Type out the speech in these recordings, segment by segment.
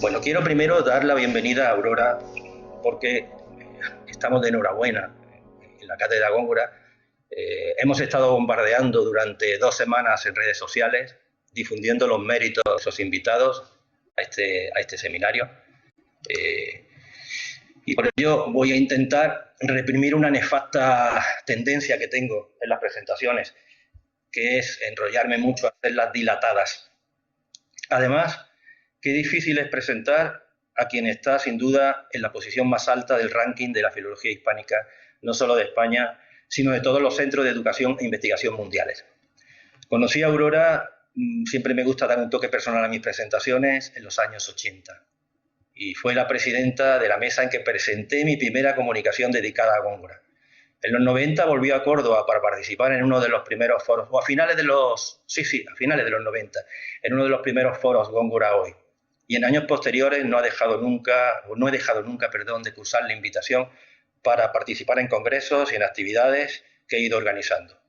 Bueno, quiero primero dar la bienvenida a Aurora porque estamos de enhorabuena en la Cátedra Góngora. Hemos estado bombardeando durante 2 semanas en redes sociales, difundiendo los méritos de esos invitados a este seminario. Y por ello voy a intentar reprimir una nefasta tendencia que tengo en las presentaciones, que es enrollarme mucho, hacerlas dilatadas. Además, qué difícil es presentar a quien está, sin duda, en la posición más alta del ranking de la filología hispánica, no solo de España, sino de todos los centros de educación e investigación mundiales. Conocí a Aurora, siempre me gusta dar un toque personal a mis presentaciones, en los años 80. Y fue la presidenta de la mesa en que presenté mi primera comunicación dedicada a Góngora. En los 90 volví a Córdoba para participar en uno de los primeros foros, o a finales de los 90, en uno de los primeros foros Góngora Hoy. Y en años posteriores no he dejado nunca de cursar la invitación para participar en congresos y en actividades que he ido organizando.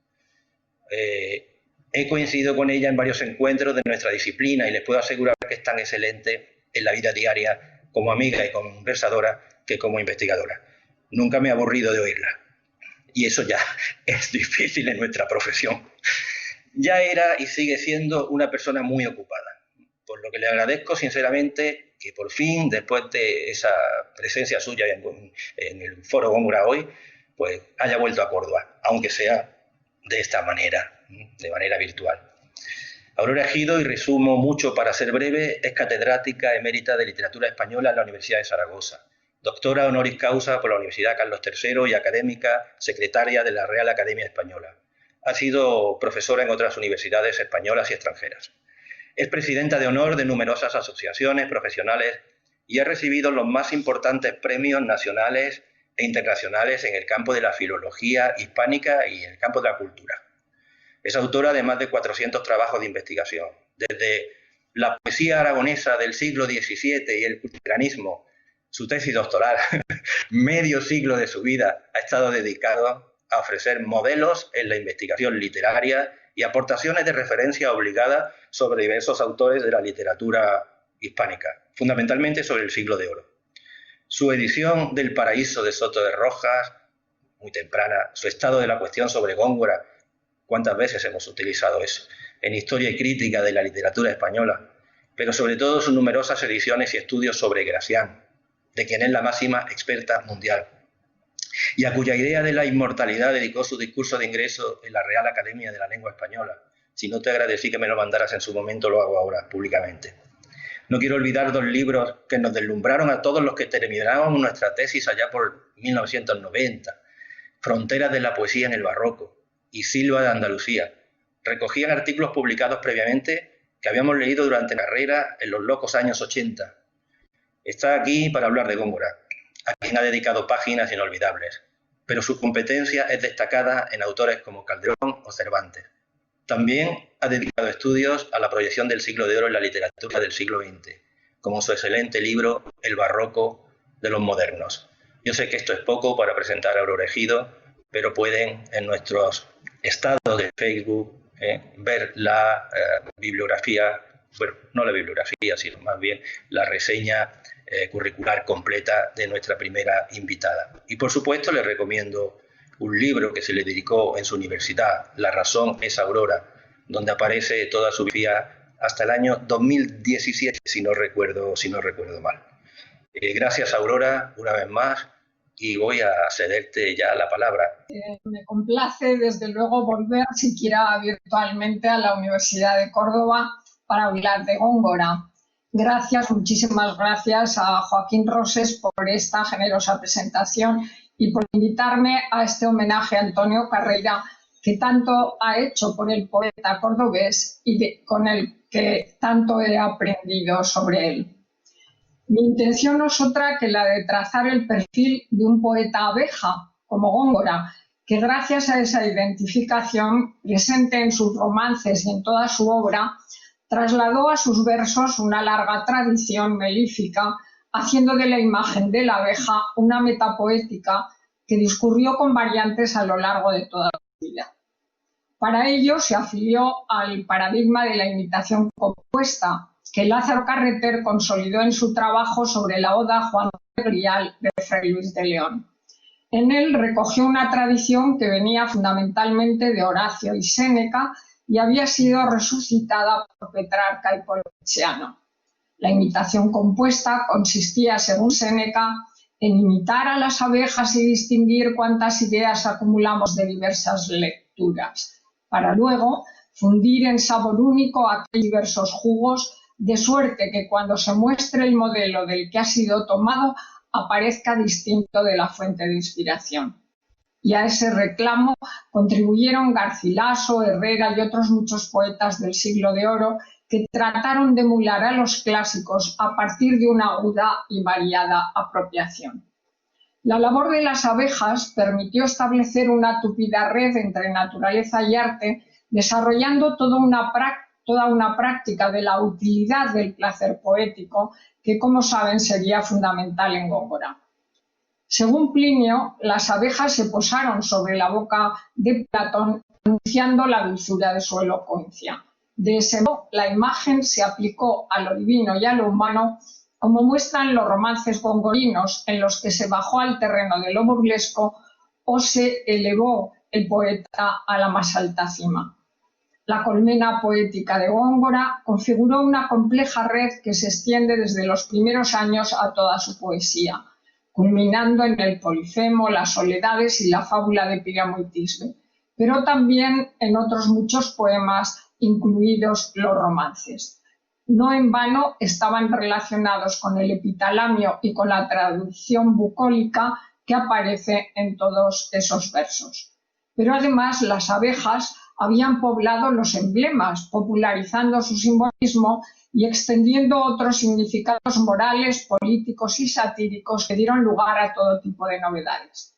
He coincidido con ella en varios encuentros de nuestra disciplina y les puedo asegurar que es tan excelente en la vida diaria como amiga y conversadora que como investigadora. Nunca me he aburrido de oírla. Y eso ya es difícil en nuestra profesión. Ya era y sigue siendo una persona muy ocupada, por lo que le agradezco sinceramente que por fin, después de esa presencia suya en el Foro Góngora Hoy, pues haya vuelto a Córdoba, aunque sea de esta manera, de manera virtual. Aurora Ejido, y resumo mucho para ser breve, es catedrática emérita de Literatura Española en la Universidad de Zaragoza, doctora honoris causa por la Universidad Carlos III y académica secretaria de la Real Academia Española. Ha sido profesora en otras universidades españolas y extranjeras. Es presidenta de honor de numerosas asociaciones profesionales y ha recibido los más importantes premios nacionales e internacionales en el campo de la filología hispánica y en el campo de la cultura. Es autora de más de 400 trabajos de investigación, desde la poesía aragonesa del siglo XVII y el culturanismo. Su tesis doctoral, medio siglo de su vida, ha estado dedicado a ofrecer modelos en la investigación literaria y aportaciones de referencia obligada sobre diversos autores de la literatura hispánica, fundamentalmente sobre el Siglo de Oro. Su edición del Paraíso de Soto de Rojas, muy temprana, su estado de la cuestión sobre Góngora, ¿cuántas veces hemos utilizado eso?, en Historia y Crítica de la Literatura Española, pero sobre todo sus numerosas ediciones y estudios sobre Gracián, de quien es la máxima experta mundial, y a cuya idea de la inmortalidad dedicó su discurso de ingreso en la Real Academia de la Lengua Española. Si no te agradecí que me lo mandaras en su momento, lo hago ahora, públicamente. No quiero olvidar 2 libros que nos deslumbraron a todos los que terminábamos nuestra tesis allá por 1990, Fronteras de la poesía en el barroco y Silva de Andalucía. Recogían artículos publicados previamente que habíamos leído durante la carrera en los locos años 80. Está aquí para hablar de Góngora, a quien ha dedicado páginas inolvidables, pero su competencia es destacada en autores como Calderón o Cervantes. También ha dedicado estudios a la proyección del Siglo de Oro en la literatura del siglo XX, como su excelente libro El barroco de los modernos. Yo sé que esto es poco para presentar a Aurora Ejido, pero pueden en nuestros estados de Facebook ver la bibliografía, bueno, no la bibliografía, sino más bien la reseña curricular completa de nuestra primera invitada. Y por supuesto les recomiendo un libro que se le dedicó en su universidad, La razón es Aurora, donde aparece toda su vida hasta el año 2017, si no recuerdo mal. Gracias, Aurora, una vez más, y voy a cederte ya la palabra. Me complace, desde luego, volver siquiera virtualmente a la Universidad de Córdoba para hablar de Góngora. Gracias, muchísimas gracias a Joaquín Roses por esta generosa presentación y por invitarme a este homenaje a Antonio Carreira, que tanto ha hecho por el poeta cordobés y con el que tanto he aprendido sobre él. Mi intención no es otra que la de trazar el perfil de un poeta abeja, como Góngora, que gracias a esa identificación presente en sus romances y en toda su obra, trasladó a sus versos una larga tradición melífica, haciendo de la imagen de la abeja una metapoética que discurrió con variantes a lo largo de toda su vida. Para ello se afilió al paradigma de la imitación compuesta, que Lázaro Carreter consolidó en su trabajo sobre la Oda a Juan de Grial de Fray Luis de León. En él recogió una tradición que venía fundamentalmente de Horacio y Séneca y había sido resucitada por Petrarca y por Luciano. La imitación compuesta consistía, según Séneca, en imitar a las abejas y distinguir cuántas ideas acumulamos de diversas lecturas, para luego fundir en sabor único aquellos diversos jugos, de suerte que cuando se muestre el modelo del que ha sido tomado aparezca distinto de la fuente de inspiración. Y a ese reclamo contribuyeron Garcilaso, Herrera y otros muchos poetas del siglo de oro que trataron de emular a los clásicos a partir de una aguda y variada apropiación. La labor de las abejas permitió establecer una tupida red entre naturaleza y arte, desarrollando toda una práctica de la utilidad del placer poético que, como saben, sería fundamental en Góngora. Según Plinio, las abejas se posaron sobre la boca de Platón, anunciando la dulzura de su elocuencia. De ese modo, la imagen se aplicó a lo divino y a lo humano, como muestran los romances gongorinos en los que se bajó al terreno de lo burlesco o se elevó el poeta a la más alta cima. La colmena poética de Góngora configuró una compleja red que se extiende desde los primeros años a toda su poesía, culminando en el Polifemo, las Soledades y la fábula de Píramo y Tisbe, pero también en otros muchos poemas, incluidos los romances. No en vano estaban relacionados con el epitalamio y con la traducción bucólica que aparece en todos esos versos. Pero además las abejas habían poblado los emblemas, popularizando su simbolismo y extendiendo otros significados morales, políticos y satíricos que dieron lugar a todo tipo de novedades.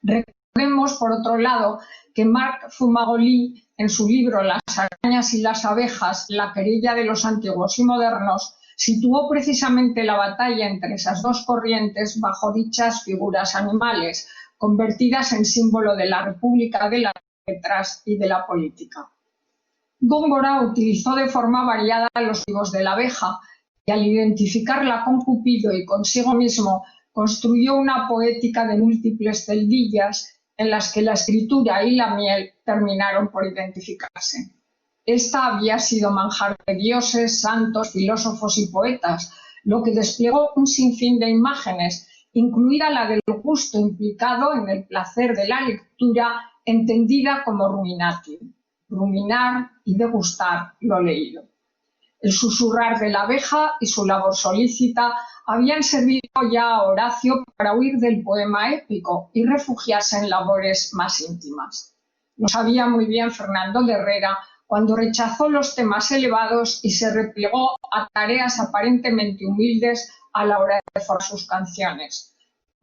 Recordemos, por otro lado, que Marc Fumagoli, en su libro Las arañas y las abejas, la querella de los antiguos y modernos, situó precisamente la batalla entre esas dos corrientes bajo dichas figuras animales, convertidas en símbolo de la República de las Letras y de la política. Góngora utilizó de forma variada los motivos de la abeja y al identificarla con Cupido y consigo mismo construyó una poética de múltiples celdillas en las que la escritura y la miel terminaron por identificarse. Esta había sido manjar de dioses, santos, filósofos y poetas, lo que desplegó un sinfín de imágenes, incluida la del gusto implicado en el placer de la lectura, entendida como ruminatio, ruminar y degustar lo leído. El susurrar de la abeja y su labor solícita habían servido ya a Horacio para huir del poema épico y refugiarse en labores más íntimas. Lo sabía muy bien Fernando de Herrera cuando rechazó los temas elevados y se replegó a tareas aparentemente humildes a la hora de formar sus canciones,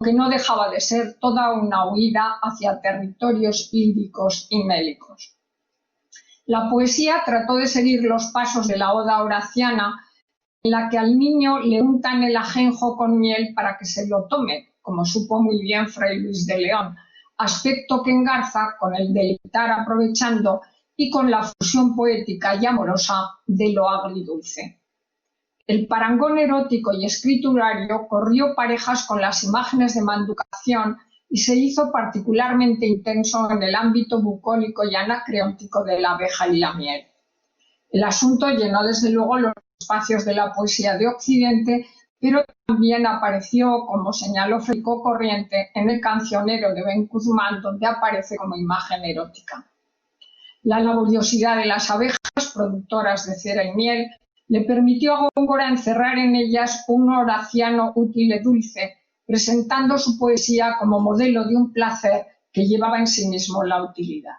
que no dejaba de ser toda una huida hacia territorios íldicos y mélicos. La poesía trató de seguir los pasos de la oda horaciana, en la que al niño le untan el ajenjo con miel para que se lo tome, como supo muy bien Fray Luis de León, aspecto que engarza con el deleitar aprovechando y con la fusión poética y amorosa de lo agridulce. El parangón erótico y escriturario corrió parejas con las imágenes de manducación y se hizo particularmente intenso en el ámbito bucólico y anacreóntico de la abeja y la miel. El asunto llenó desde luego los espacios de la poesía de Occidente, pero también apareció, como señaló Federico Corriente, en el cancionero de Ben Guzmán, donde aparece como imagen erótica. La laboriosidad de las abejas, productoras de cera y miel, le permitió a Góngora encerrar en ellas un horaciano útil y dulce, presentando su poesía como modelo de un placer que llevaba en sí mismo la utilidad.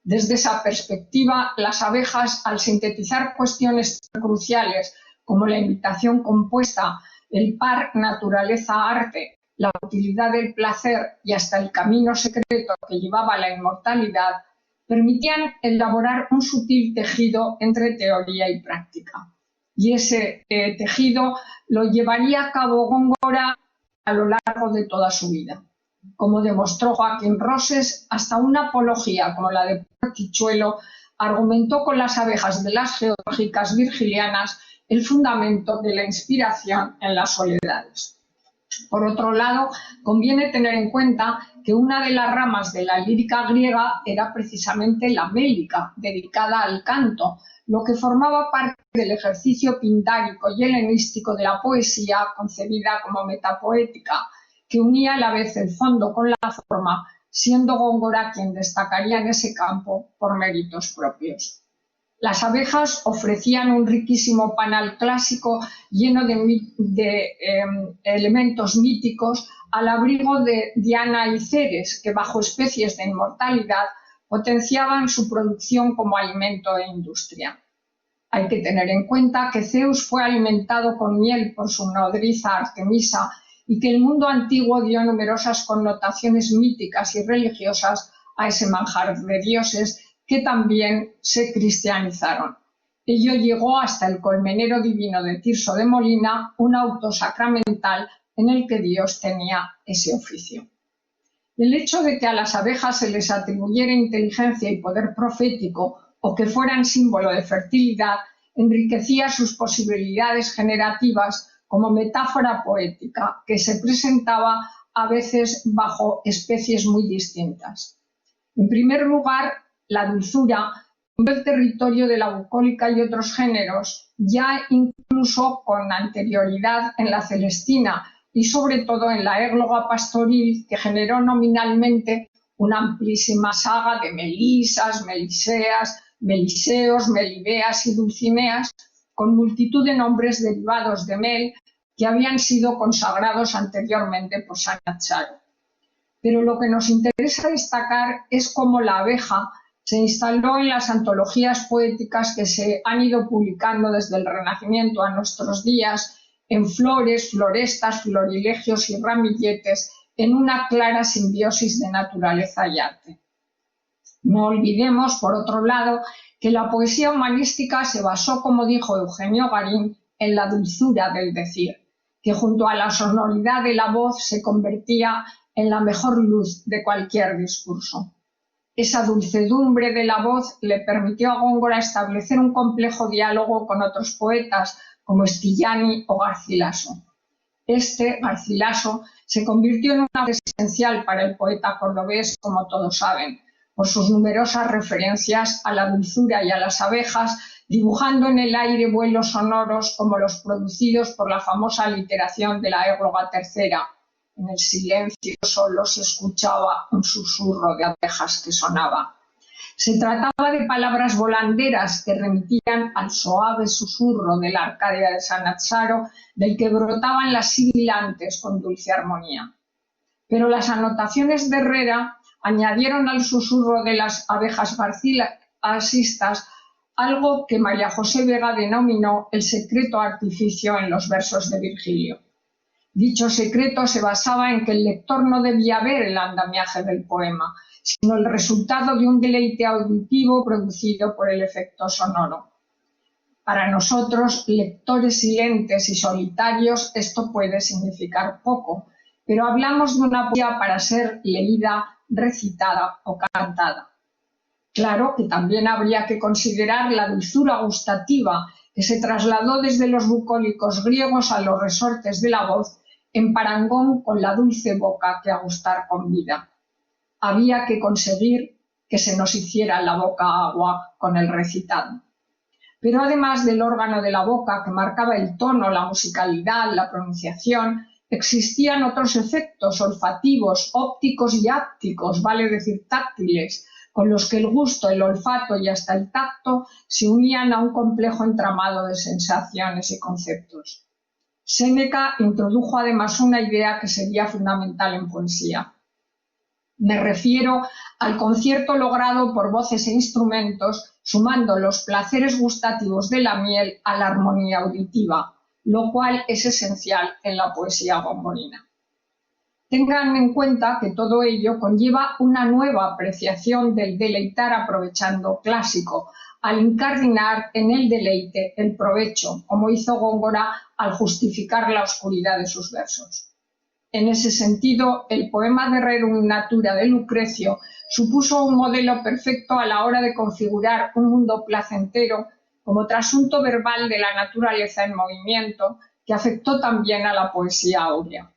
Desde esa perspectiva, las abejas, al sintetizar cuestiones cruciales como la imitación compuesta, el par naturaleza-arte, la utilidad del placer y hasta el camino secreto que llevaba a la inmortalidad, permitían elaborar un sutil tejido entre teoría y práctica. Y ese tejido lo llevaría a cabo Góngora a lo largo de toda su vida. Como demostró Joaquín Roses, hasta una apología como la de Portichuelo argumentó con las abejas de las geórgicas virgilianas el fundamento de la inspiración en las soledades. Por otro lado, conviene tener en cuenta que una de las ramas de la lírica griega era precisamente la mélica, dedicada al canto, lo que formaba parte del ejercicio pintárico y helenístico de la poesía, concebida como metapoética, que unía a la vez el fondo con la forma, siendo Góngora quien destacaría en ese campo por méritos propios. Las abejas ofrecían un riquísimo panal clásico lleno de elementos míticos al abrigo de Diana y Ceres, que bajo especies de inmortalidad potenciaban su producción como alimento e industria. Hay que tener en cuenta que Zeus fue alimentado con miel por su nodriza Artemisa y que el mundo antiguo dio numerosas connotaciones míticas y religiosas a ese manjar de dioses que también se cristianizaron. Ello llegó hasta el colmenero divino de Tirso de Molina, un auto sacramental en el que Dios tenía ese oficio. El hecho de que a las abejas se les atribuyera inteligencia y poder profético o que fueran símbolo de fertilidad enriquecía sus posibilidades generativas como metáfora poética que se presentaba a veces bajo especies muy distintas. En primer lugar, la dulzura invadió el territorio de la bucólica y otros géneros, ya incluso con anterioridad en la celestina y sobre todo en la égloga pastoril, que generó nominalmente una amplísima saga de melisas, meliseas, meliseos, melibeas y dulcineas, con multitud de nombres derivados de mel que habían sido consagrados anteriormente por Sanazzaro. Pero lo que nos interesa destacar es cómo la abeja se instaló en las antologías poéticas que se han ido publicando desde el Renacimiento a nuestros días en flores, florestas, florilegios y ramilletes, en una clara simbiosis de naturaleza y arte. No olvidemos, por otro lado, que la poesía humanística se basó, como dijo Eugenio Garín, en la dulzura del decir, que junto a la sonoridad de la voz se convertía en la mejor luz de cualquier discurso. Esa dulcedumbre de la voz le permitió a Góngora establecer un complejo diálogo con otros poetas como Stiliani o Garcilaso. Garcilaso, se convirtió en una voz esencial para el poeta cordobés, como todos saben, por sus numerosas referencias a la dulzura y a las abejas, dibujando en el aire vuelos sonoros como los producidos por la famosa literación de la égloga tercera. En el silencio solo se escuchaba un susurro de abejas que sonaba. Se trataba de palabras volanderas que remitían al suave susurro de la Arcadia de Sanazzaro, del que brotaban las sibilantes con dulce armonía. Pero las anotaciones de Herrera añadieron al susurro de las abejas garcilasistas algo que María José Vega denominó el secreto artificio en los versos de Virgilio. Dicho secreto se basaba en que el lector no debía ver el andamiaje del poema, sino el resultado de un deleite auditivo producido por el efecto sonoro. Para nosotros, lectores silentes y solitarios, esto puede significar poco, pero hablamos de una poesía para ser leída, recitada o cantada. Claro que también habría que considerar la dulzura gustativa que se trasladó desde los bucólicos griegos a los resortes de la voz en parangón con la dulce boca que a gustar convida. Había que conseguir que se nos hiciera la boca agua con el recitado. Pero además del órgano de la boca que marcaba el tono, la musicalidad, la pronunciación, existían otros efectos olfativos, ópticos y ápticos, vale decir táctiles, con los que el gusto, el olfato y hasta el tacto se unían a un complejo entramado de sensaciones y conceptos. Séneca introdujo además una idea que sería fundamental en poesía. Me refiero al concierto logrado por voces e instrumentos, sumando los placeres gustativos de la miel a la armonía auditiva, lo cual es esencial en la poesía gongorina. Tengan en cuenta que todo ello conlleva una nueva apreciación del deleitar aprovechando clásico, al incardinar en el deleite el provecho, como hizo Góngora al justificar la oscuridad de sus versos. En ese sentido, el poema de Rerum Natura de Lucrecio supuso un modelo perfecto a la hora de configurar un mundo placentero como trasunto verbal de la naturaleza en movimiento que afectó también a la poesía áurea.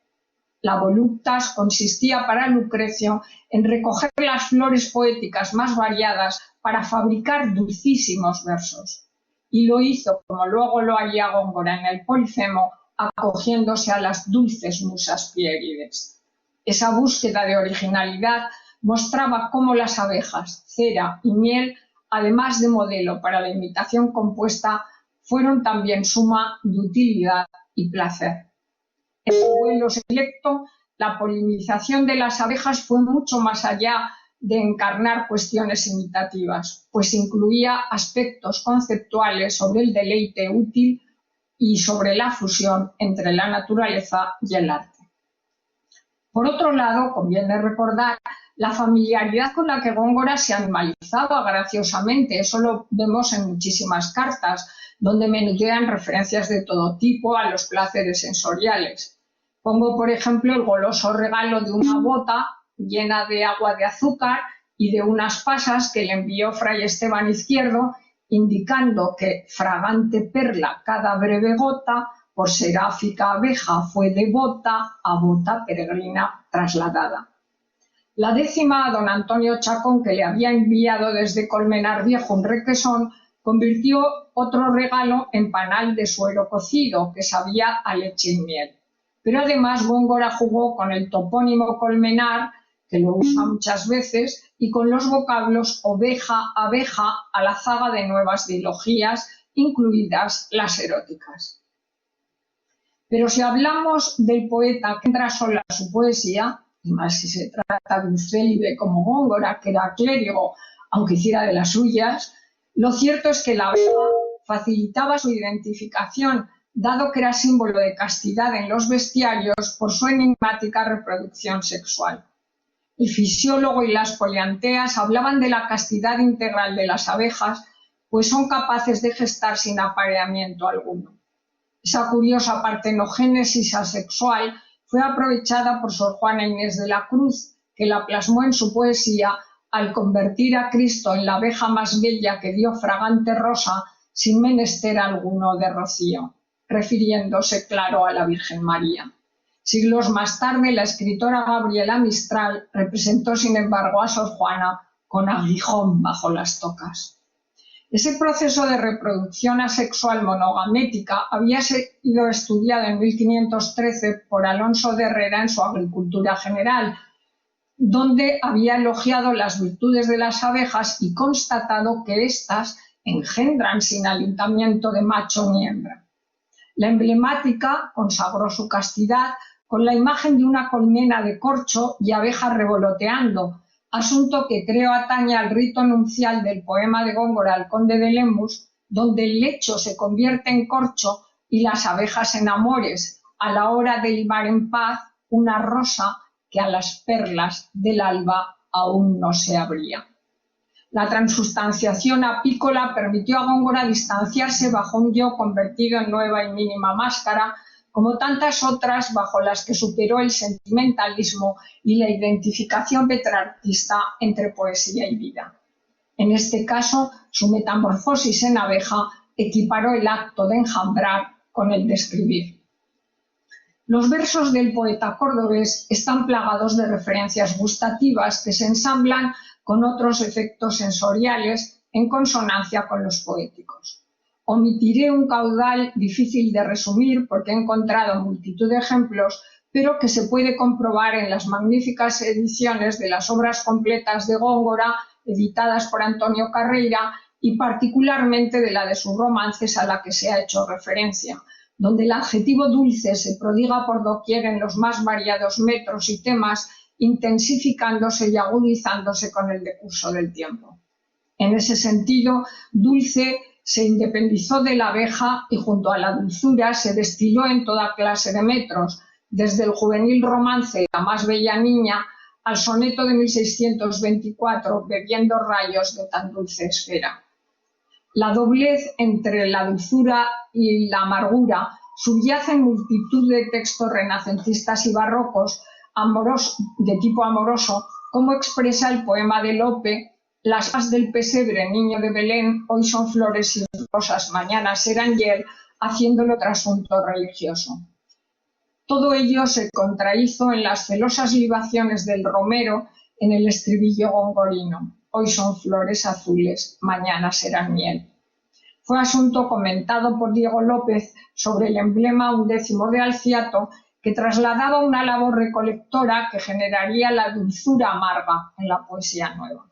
La voluptas consistía para Lucrecio en recoger las flores poéticas más variadas para fabricar dulcísimos versos. Y lo hizo, como luego lo haría Góngora en el Polifemo, acogiéndose a las dulces musas pierides. Esa búsqueda de originalidad mostraba cómo las abejas, cera y miel, además de modelo para la imitación compuesta, fueron también suma de utilidad y placer. En su vuelo selecto, la polinización de las abejas fue mucho más allá de encarnar cuestiones imitativas, pues incluía aspectos conceptuales sobre el deleite útil y sobre la fusión entre la naturaleza y el arte. Por otro lado, conviene recordar la familiaridad con la que Góngora se animalizaba graciosamente. Eso lo vemos en muchísimas cartas, donde menudean referencias de todo tipo a los placeres sensoriales. Pongo, por ejemplo, el goloso regalo de una bota llena de agua de azúcar y de unas pasas que le envió Fray Esteban Izquierdo, indicando que fragante perla cada breve gota, por seráfica abeja fue devota, a bota peregrina trasladada. La décima a don Antonio Chacón, que le había enviado desde Colmenar Viejo un requesón, convirtió otro regalo en panal de suero cocido, que sabía a leche y miel. Pero además Góngora jugó con el topónimo Colmenar, que lo usa muchas veces, y con los vocablos oveja, abeja, a la zaga de nuevas dilogías, incluidas las eróticas. Pero si hablamos del poeta que entra sola a su poesía, y más si se trata de un célibe como Góngora, que era clérigo, aunque hiciera de las suyas, lo cierto es que la abeja facilitaba su identificación, dado que era símbolo de castidad en los bestiarios por su enigmática reproducción sexual. El fisiólogo y las polianteas hablaban de la castidad integral de las abejas, pues son capaces de gestar sin apareamiento alguno. Esa curiosa partenogénesis asexual fue aprovechada por Sor Juana Inés de la Cruz, que la plasmó en su poesía al convertir a Cristo en la abeja más bella que dio fragante rosa sin menester alguno de rocío, refiriéndose, claro, a la Virgen María. Siglos más tarde, la escritora Gabriela Mistral representó, sin embargo, a Sor Juana con aguijón bajo las tocas. Ese proceso de reproducción asexual monogamética había sido estudiado en 1513 por Alonso de Herrera en su Agricultura General, donde había elogiado las virtudes de las abejas y constatado que éstas engendran sin alentamiento de macho ni hembra. La emblemática consagró su castidad con la imagen de una colmena de corcho y abejas revoloteando, asunto que creo atañe al rito nupcial del poema de Góngora al conde de Lemus, donde el lecho se convierte en corcho y las abejas en amores, a la hora de libar en paz una rosa que a las perlas del alba aún no se abría. La transustanciación apícola permitió a Góngora distanciarse bajo un yo convertido en nueva y mínima máscara, como tantas otras bajo las que superó el sentimentalismo y la identificación petrarquista entre poesía y vida. En este caso, su metamorfosis en abeja equiparó el acto de enjambrar con el de escribir. Los versos del poeta cordobés están plagados de referencias gustativas que se ensamblan con otros efectos sensoriales en consonancia con los poéticos. Omitiré un caudal difícil de resumir porque he encontrado multitud de ejemplos, pero que se puede comprobar en las magníficas ediciones de las obras completas de Góngora, editadas por Antonio Carreira, y particularmente de la de sus romances a la que se ha hecho referencia, donde el adjetivo dulce se prodiga por doquier en los más variados metros y temas, intensificándose y agudizándose con el decurso del tiempo. En ese sentido, dulce se independizó de la abeja y junto a la dulzura se destiló en toda clase de metros, desde el juvenil romance La más bella niña al soneto de 1624, Bebiendo rayos de tan dulce esfera. La doblez entre la dulzura y la amargura subyace en multitud de textos renacentistas y barrocos de tipo amoroso, como expresa el poema de Lope, Las hojas del pesebre, niño de Belén, hoy son flores y rosas mañana serán hiel, haciéndolo trasunto religioso. Todo ello se contrahizo en las celosas libaciones del romero en el estribillo gongorino. Hoy son flores azules, mañana serán miel. Fue asunto comentado por Diego López sobre el emblema 11º de Alciato, que trasladaba una labor recolectora que generaría la dulzura amarga en la poesía nueva.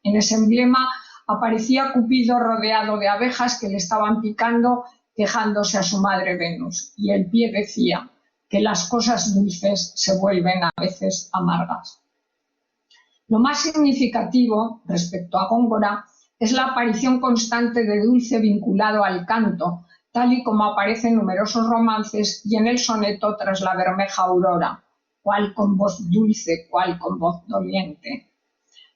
En ese emblema aparecía Cupido rodeado de abejas que le estaban picando, quejándose a su madre Venus, y el pie decía que las cosas dulces se vuelven a veces amargas. Lo más significativo respecto a Góngora es la aparición constante de dulce vinculado al canto, tal y como aparece en numerosos romances y en el soneto Tras la bermeja aurora, cual con voz dulce, cual con voz doliente.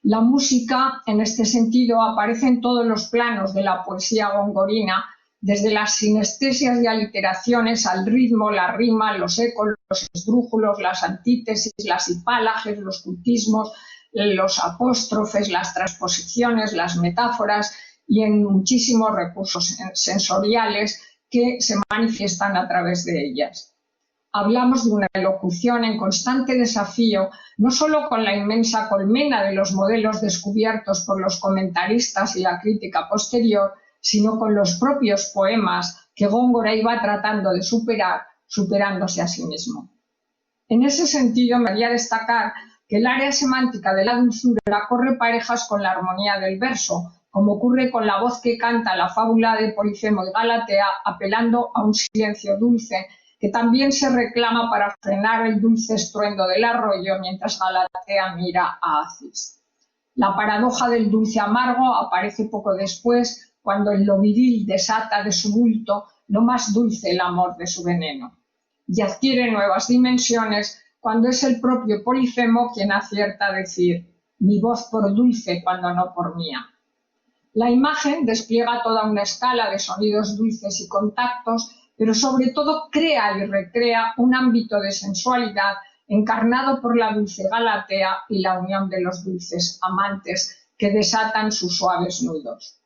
La música, en este sentido, aparece en todos los planos de la poesía gongorina, desde las sinestesias y aliteraciones al ritmo, la rima, los ecos, los esdrújulos, las antítesis, las hipálages, los cultismos, los apóstrofes, las transposiciones, las metáforas y en muchísimos recursos sensoriales que se manifiestan a través de ellas. Hablamos de una elocución en constante desafío, no solo con la inmensa colmena de los modelos descubiertos por los comentaristas y la crítica posterior, sino con los propios poemas que Góngora iba tratando de superar, superándose a sí mismo. En ese sentido, me haría destacar que el área semántica de la dulzura corre parejas con la armonía del verso, como ocurre con la voz que canta la fábula de Polifemo y Galatea, apelando a un silencio dulce, que también se reclama para frenar el dulce estruendo del arroyo mientras Galatea mira a Acis. La paradoja del dulce amargo aparece poco después, cuando en lo viril desata de su bulto lo más dulce el amor de su veneno, y adquiere nuevas dimensiones cuando es el propio Polifemo quien acierta a decir «mi voz por dulce cuando no por mía». La imagen despliega toda una escala de sonidos dulces y contactos, pero sobre todo crea y recrea un ámbito de sensualidad encarnado por la dulce Galatea y la unión de los dulces amantes que desatan sus suaves nudos.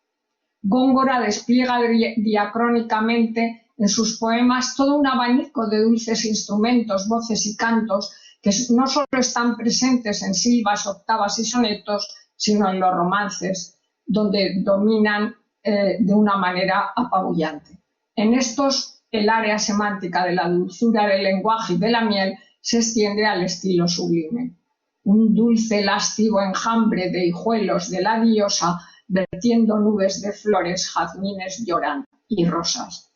Góngora despliega diacrónicamente en sus poemas todo un abanico de dulces instrumentos, voces y cantos que no solo están presentes en silvas, octavas y sonetos, sino en los romances, donde dominan de una manera apabullante. En estos, el área semántica de la dulzura del lenguaje y de la miel se extiende al estilo sublime. Un dulce lascivo enjambre de hijuelos de la diosa, vertiendo nubes de flores, jazmines lloran y rosas.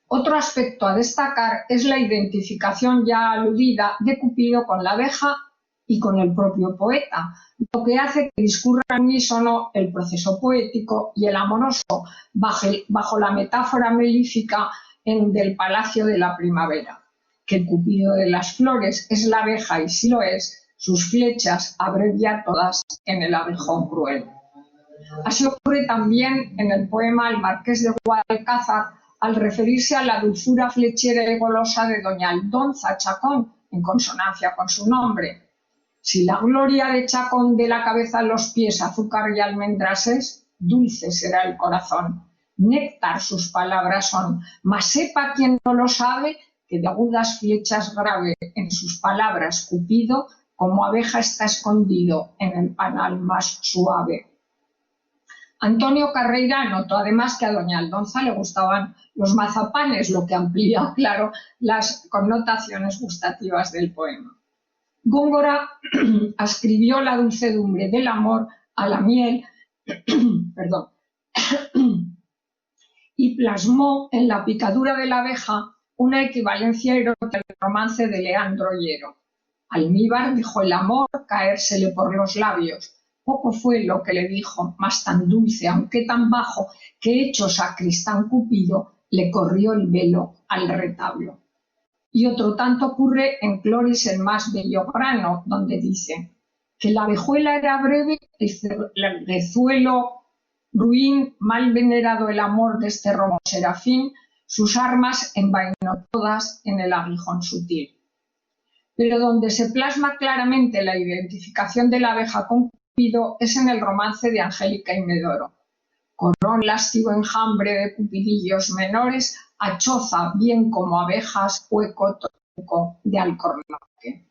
Otro aspecto a destacar es la identificación ya aludida de Cupido con la abeja y con el propio poeta, lo que hace que discurra al unísono el proceso poético y el amoroso bajo la metáfora melífica del palacio de la primavera. Que el Cupido de las flores es la abeja y si lo es, sus flechas abrevia todas en el aguijón cruel. Así ocurre también en el poema El Marqués de Guadalcázar, al referirse a la dulzura flechera y golosa de doña Aldonza Chacón, en consonancia con su nombre. Si la gloria de Chacón de la cabeza a los pies azúcar y almendras es, dulce será el corazón. Néctar sus palabras son, mas sepa quien no lo sabe, que de agudas flechas grave en sus palabras Cupido, como abeja está escondido en el panal más suave. Antonio Carreira notó además que a doña Aldonza le gustaban los mazapanes, lo que amplía, claro, las connotaciones gustativas del poema. Góngora ascribió la dulcedumbre del amor a la miel y plasmó en la picadura de la abeja una equivalencia erótica del romance de Leandro Llero. Almíbar dijo el amor caérsele por los labios. Poco fue lo que le dijo, mas tan dulce, aunque tan bajo, que hecho sacristán Cupido, le corrió el velo al retablo. Y otro tanto ocurre en Cloris el más bello grano, donde dice que la abejuela era breve, el rezuelo ruin, mal venerado el amor de este romo serafín, sus armas envainó todas en el aguijón sutil. Pero donde se plasma claramente la identificación de la abeja con Cupido es en el romance de Angélica y Medoro. corón lástigo enjambre de cupidillos menores, achoza bien como abejas, hueco tronco de alcornoque.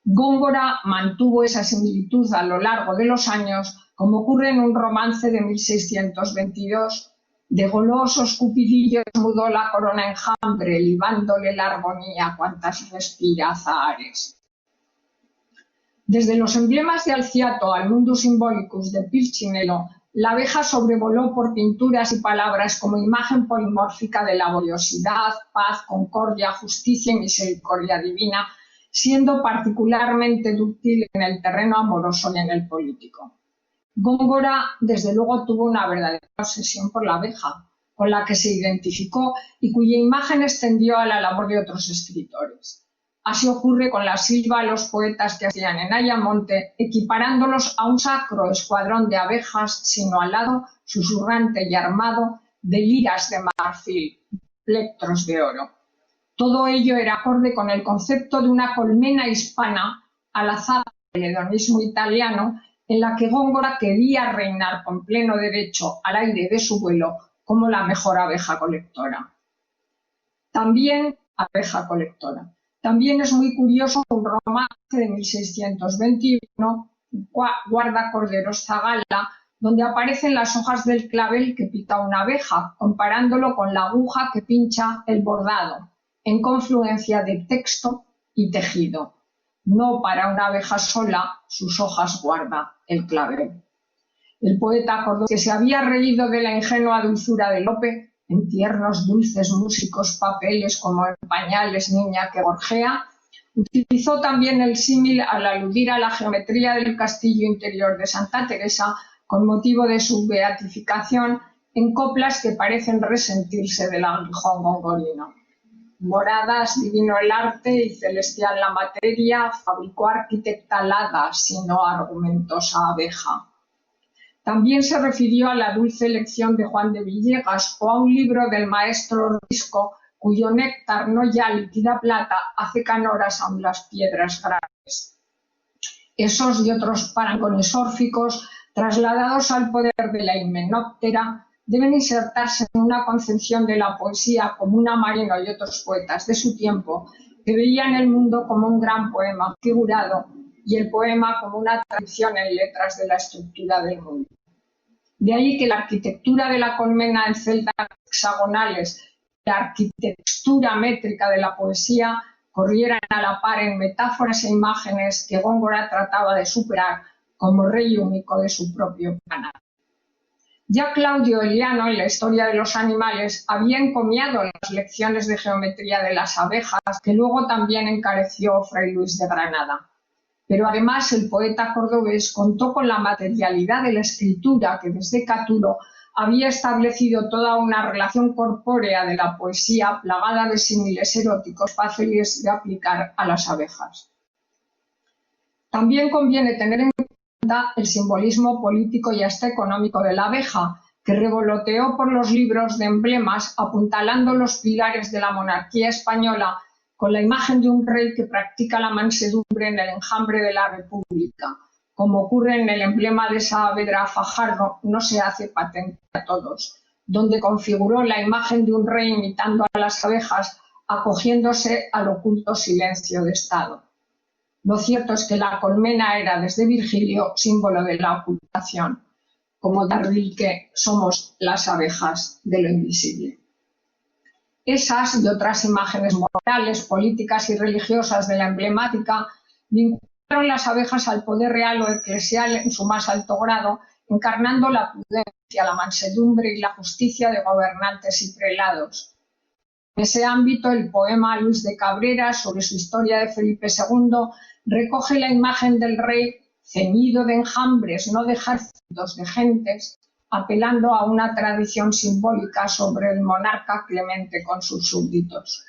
Góngora mantuvo esa similitud a lo largo de los años, como ocurre en un romance de 1622. De golosos cupidillos mudó la corona enjambre, libándole la armonía cuantas respira azahares. Desde los emblemas de Alciato al Mundus Symbolicus de Pulcinella, la abeja sobrevoló por pinturas y palabras como imagen polimórfica de laboriosidad, paz, concordia, justicia y misericordia divina, siendo particularmente dúctil en el terreno amoroso y en el político. Góngora, desde luego, tuvo una verdadera obsesión por la abeja, con la que se identificó y cuya imagen extendió a la labor de otros escritores. Así ocurre con la silva a los poetas que hacían en Ayamonte, equiparándolos a un sacro escuadrón de abejas, sino alado, susurrante y armado de liras de marfil, plectros de oro. Todo ello era acorde con el concepto de una colmena hispana alazada del hedonismo italiano, en la que Góngora quería reinar con pleno derecho al aire de su vuelo como la mejor abeja colectora. También es muy curioso un romance de 1621, Guardacorderos Zagala, donde aparecen las hojas del clavel que pica una abeja, comparándolo con la aguja que pincha el bordado, en confluencia de texto y tejido. No para una abeja sola, sus hojas guarda el clavel. El poeta cordobés, que se había reído de la ingenua dulzura de Lope, en tiernos dulces músicos papeles como en pañales niña que gorjea, utilizó también el símil al aludir a la geometría del castillo interior de Santa Teresa con motivo de su beatificación en coplas que parecen resentirse del aguijón gongorino. Moradas, divino el arte y celestial la materia, fabricó arquitecta alada, sino argumentosa abeja. También se refirió a la dulce lección de Juan de Villegas o a un libro del maestro Risco, cuyo néctar no ya líquida plata hace canoras aun las piedras graves. Esos y otros parangones órficos, trasladados al poder de la himenóptera, deben insertarse en una concepción de la poesía como una Marino y otros poetas de su tiempo que veían el mundo como un gran poema figurado y el poema como una tradición en letras de la estructura del mundo. De ahí que la arquitectura de la colmena en celdas hexagonales y la arquitectura métrica de la poesía corrieran a la par en metáforas e imágenes que Góngora trataba de superar como rey único de su propio canal. Ya Claudio Eliano, en la historia de los animales, había encomiado las lecciones de geometría de las abejas, que luego también encareció Fray Luis de Granada. Pero además el poeta cordobés contó con la materialidad de la escritura que desde Catulo había establecido toda una relación corpórea de la poesía plagada de símiles eróticos fáciles de aplicar a las abejas. También conviene tener en cuenta el simbolismo político y hasta económico de la abeja, que revoloteó por los libros de emblemas apuntalando los pilares de la monarquía española con la imagen de un rey que practica la mansedumbre en el enjambre de la República, como ocurre en el emblema de Saavedra Fajardo, no se hace patente a todos, donde configuró la imagen de un rey imitando a las abejas, acogiéndose al oculto silencio de Estado. Lo cierto es que la colmena era desde Virgilio símbolo de la ocultación, como Darwin que somos las abejas de lo invisible. Esas y otras imágenes morales, políticas y religiosas de la emblemática vincularon las abejas al poder real o eclesial en su más alto grado, encarnando la prudencia, la mansedumbre y la justicia de gobernantes y prelados. En ese ámbito, el poema Luis de Cabrera sobre su historia de Felipe II recoge la imagen del rey ceñido de enjambres, no de ejércitos de gentes, apelando a una tradición simbólica sobre el monarca clemente con sus súbditos.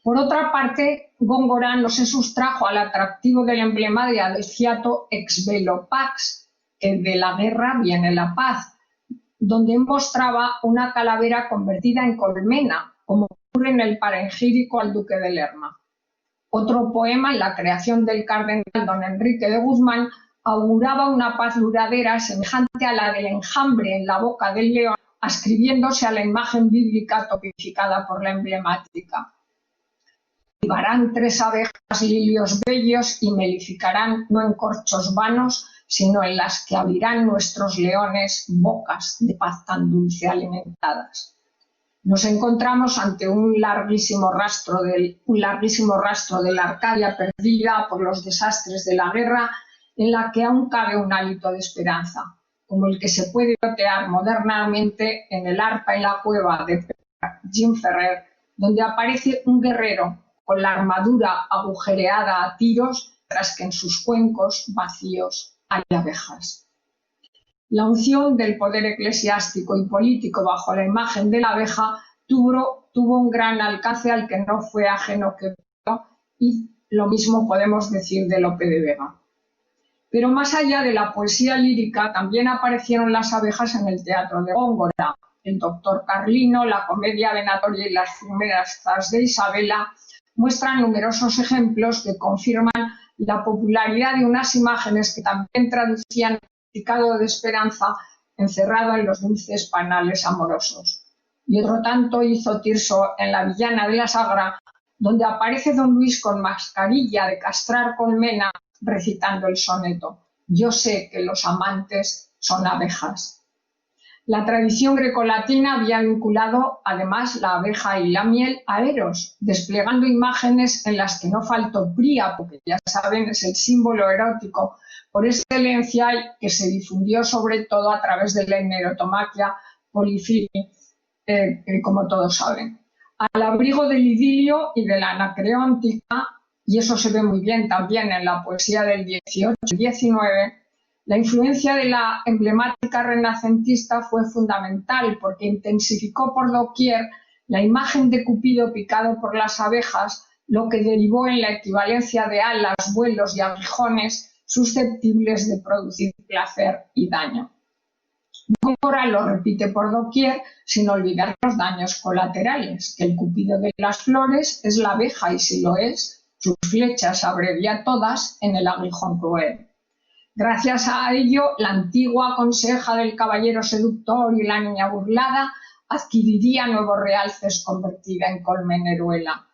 Por otra parte, Góngora no se sustrajo al atractivo del emblema de Alciato ex bello pax, que de la guerra viene la paz, donde mostraba una calavera convertida en colmena, como ocurre en el panegírico al duque de Lerma. Otro poema, en la creación del cardenal don Enrique de Guzmán, auguraba una paz duradera semejante a la del enjambre en la boca del león, ascribiéndose a la imagen bíblica tipificada por la emblemática. Cultivarán 3 abejas lilios bellos y melificarán no en corchos vanos, sino en las que abrirán nuestros leones bocas de paz tan dulce alimentadas. Nos encontramos ante un larguísimo rastro de la Arcadia perdida por los desastres de la guerra, en la que aún cabe un hálito de esperanza, como el que se puede otear modernamente en el arpa en la cueva de Jim Ferrer, donde aparece un guerrero con la armadura agujereada a tiros, tras que en sus cuencos vacíos hay abejas. La unción del poder eclesiástico y político bajo la imagen de la abeja tuvo un gran alcance al que no fue ajeno Quevedo, y lo mismo podemos decir de Lope de Vega. Pero más allá de la poesía lírica, también aparecieron las abejas en el teatro de Góngora. El doctor Carlino, la comedia venatoria y las fumerazas de Isabela muestran numerosos ejemplos que confirman la popularidad de unas imágenes que también traducían el significado de esperanza encerrado en los dulces panales amorosos. Y otro tanto hizo Tirso en La villana de la Sagra, donde aparece don Luis con mascarilla de castrar colmena recitando el soneto: yo sé que los amantes son abejas. La tradición grecolatina había vinculado además la abeja y la miel a Eros, desplegando imágenes en las que no faltó Príapo, que ya saben es el símbolo erótico por excelencia y que se difundió sobre todo a través de la hemerotomaquia polifili, como todos saben. Al abrigo del idilio y de la anacreóntica, y eso se ve muy bien también en la poesía del 18 y 19, la influencia de la emblemática renacentista fue fundamental porque intensificó por doquier la imagen de Cupido picado por las abejas, lo que derivó en la equivalencia de alas, vuelos y aguijones susceptibles de producir placer y daño. Góngora lo repite por doquier, sin olvidar los daños colaterales, que el Cupido de las flores es la abeja y si lo es, sus flechas abrevia todas en el aguijón cruel. Gracias a ello, la antigua conseja del caballero seductor y la niña burlada adquiriría nuevos realces convertida en colmeneruela.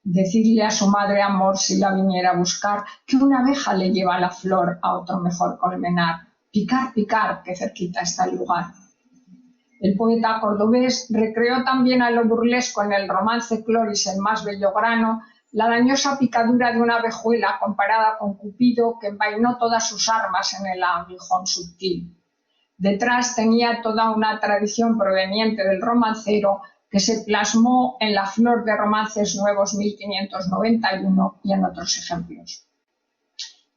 Decirle a su madre amor, si la viniera a buscar, que una abeja le lleva la flor a otro mejor colmenar. Picar, picar, que cerquita está el lugar. El poeta cordobés recreó también a lo burlesco en el romance Cloris el más bello grano, la dañosa picadura de una abejuela comparada con Cupido, que envainó todas sus armas en el aguijón sutil. Detrás tenía toda una tradición proveniente del romancero que se plasmó en La flor de romances nuevos 1591 y en otros ejemplos.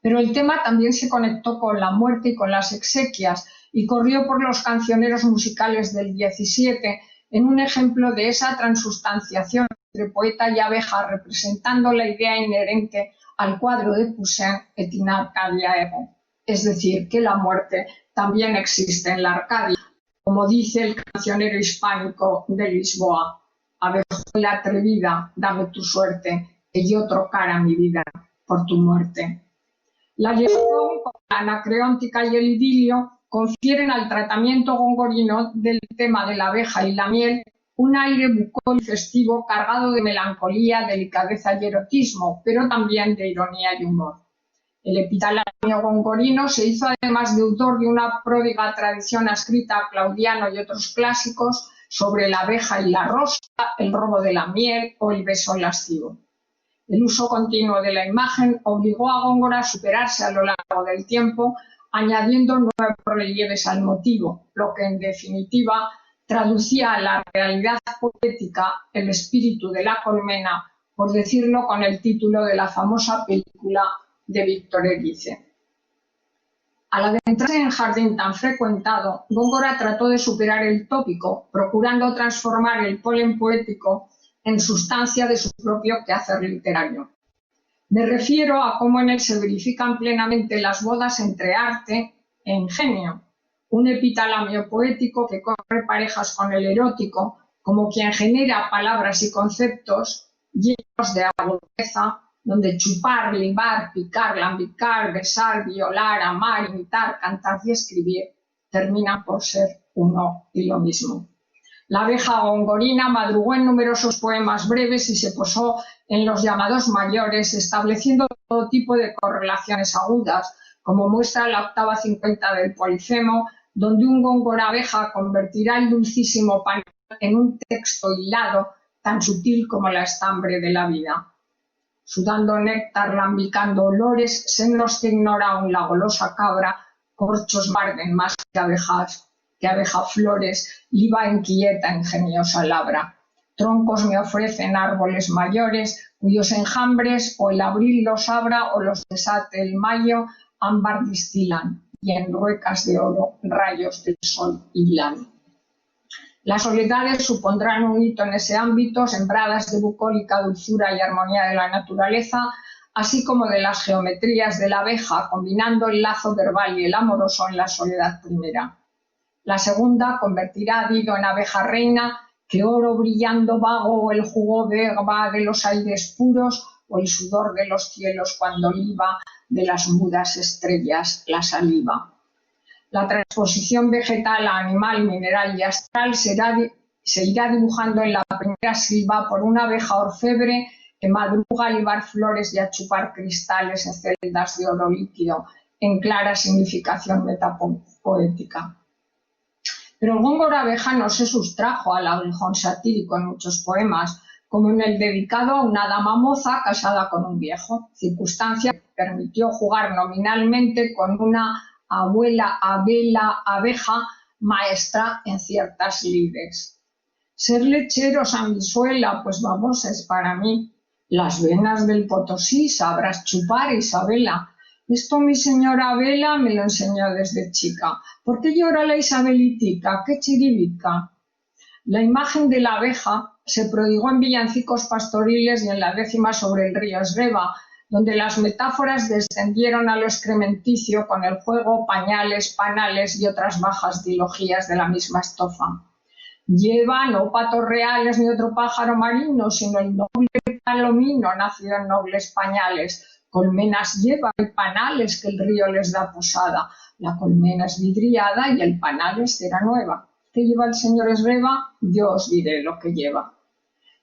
Pero el tema también se conectó con la muerte y con las exequias y corrió por los cancioneros musicales del 17 en un ejemplo de esa transustanciación entre poeta y abeja, representando la idea inherente al cuadro de Poussin et in Arcadia ego, es decir, que la muerte también existe en la Arcadia, como dice el cancionero hispánico de Lisboa: abejuela atrevida, dame tu suerte, que yo trocara mi vida por tu muerte. La liaison con la anacreóntica y el idilio confieren al tratamiento gongorino del tema de la abeja y la miel un aire bucólico y festivo cargado de melancolía, delicadeza y erotismo, pero también de ironía y humor. El epitalamio gongorino se hizo además deudor de una pródiga tradición escrita a Claudiano y otros clásicos sobre la abeja y la rosa, el robo de la miel o el beso lascivo. El uso continuo de la imagen obligó a Góngora a superarse a lo largo del tiempo, añadiendo nuevos relieves al motivo, lo que en definitiva traducía a la realidad poética el espíritu de la colmena, por decirlo con el título de la famosa película de Víctor Erice. Al adentrarse en jardín tan frecuentado, Góngora trató de superar el tópico, procurando transformar el polen poético en sustancia de su propio quehacer literario. Me refiero a cómo en él se verifican plenamente las bodas entre arte e ingenio, un epitalamio poético que corre parejas con el erótico, como quien genera palabras y conceptos llenos de agudeza, donde chupar, libar, picar, lambicar, besar, violar, amar, imitar, cantar y escribir terminan por ser uno y lo mismo. La abeja gongorina madrugó en numerosos poemas breves y se posó en los llamados mayores, estableciendo todo tipo de correlaciones agudas, como muestra la octava 50 del Polifemo, donde un góngora abeja convertirá el dulcísimo pan en un texto hilado tan sutil como la estambre de la vida. Sudando néctar, lambicando olores, senos que ignora aún la golosa cabra, corchos marden más que abeja flores, liba inquieta, ingeniosa labra. Troncos me ofrecen árboles mayores, cuyos enjambres o el abril los abra o los desate el mayo, ámbar distilan, y en ruecas de oro rayos del sol hilan. Las soledades supondrán un hito en ese ámbito, sembradas de bucólica dulzura y armonía de la naturaleza, así como de las geometrías de la abeja, combinando el lazo verbal y el amoroso en la soledad primera. La segunda convertirá a Dido en abeja reina, que oro brillando vago o el jugo va de los aires puros o el sudor de los cielos cuando liba de las mudas estrellas la saliva. La transposición vegetal a animal, mineral y astral se irá dibujando en la primera silva por una abeja orfebre que madruga a libar flores y a chupar cristales en celdas de oro líquido, en clara significación metapoética. Pero el góngora abeja no se sustrajo al aguijón satírico en muchos poemas, como en el dedicado a una dama moza casada con un viejo, circunstancia que permitió jugar nominalmente con una abuela abeja maestra en ciertas lides. Ser lechero, sanguijuela, pues vamos, es para mí. Las venas del Potosí sabrás chupar, Isabela. Esto mi señora Vela me lo enseñó desde chica. ¿Por qué llora la Isabelitica? ¡Qué chiribica! La imagen de la abeja se prodigó en villancicos pastoriles y en la décima sobre el río Esreva, donde las metáforas descendieron a lo excrementicio con el juego, pañales, panales y otras bajas dilogías de la misma estofa. Lleva no patos reales ni otro pájaro marino, sino el noble palomino nacido en nobles pañales. Colmenas lleva y panales que el río les da posada. La colmena es vidriada y el panal es cera nueva. ¿Qué lleva el señor Esreva? Yo os diré lo que lleva.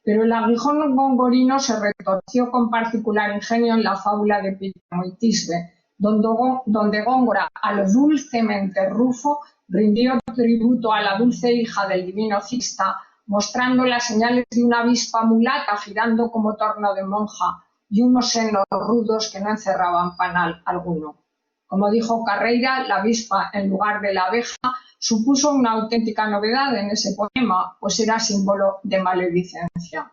Pero el aguijón gongorino se retorció con particular ingenio en la fábula de Píramo y Tisbe, donde Góngora, a lo dulcemente rufo, rindió tributo a la dulce hija del divino Cista, mostrando las señales de una avispa mulata girando como torno de monja y unos senos rudos que no encerraban panal alguno. Como dijo Carreira, la avispa en lugar de la abeja supuso una auténtica novedad en ese poema, pues era símbolo de maledicencia.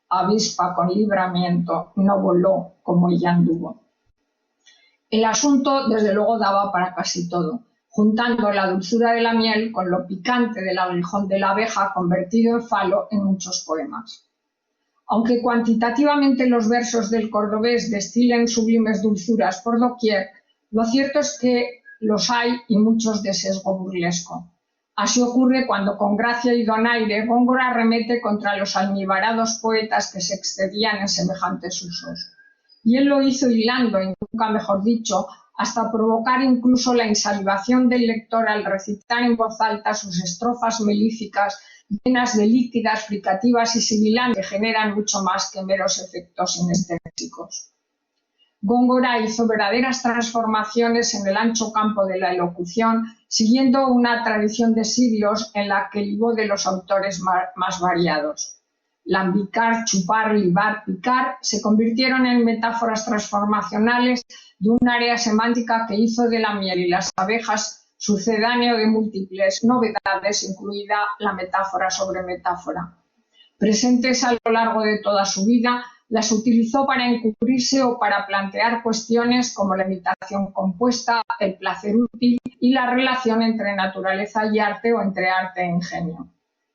Avispa con libramiento no voló como ella anduvo. El asunto, desde luego, daba para casi todo, juntando la dulzura de la miel con lo picante del aguijón de la abeja convertido en falo en muchos poemas. Aunque cuantitativamente los versos del cordobés destilen sublimes dulzuras por doquier, lo cierto es que los hay y muchos de sesgo burlesco. Así ocurre cuando con gracia y donaire Góngora arremete contra los almibarados poetas que se excedían en semejantes usos. Y él lo hizo hilando, y nunca mejor dicho, hasta provocar incluso la insalivación del lector al recitar en voz alta sus estrofas melíficas llenas de líquidas, fricativas y sibilantes que generan mucho más que meros efectos sinestésicos. Góngora hizo verdaderas transformaciones en el ancho campo de la elocución, siguiendo una tradición de siglos en la que libó de los autores más variados. Lambicar, chupar, libar, picar se convirtieron en metáforas transformacionales de un área semántica que hizo de la miel y las abejas sucedáneo de múltiples novedades, incluida la metáfora sobre metáfora. Presentes a lo largo de toda su vida, las utilizó para encubrirse o para plantear cuestiones como la imitación compuesta, el placer útil y la relación entre naturaleza y arte o entre arte e ingenio.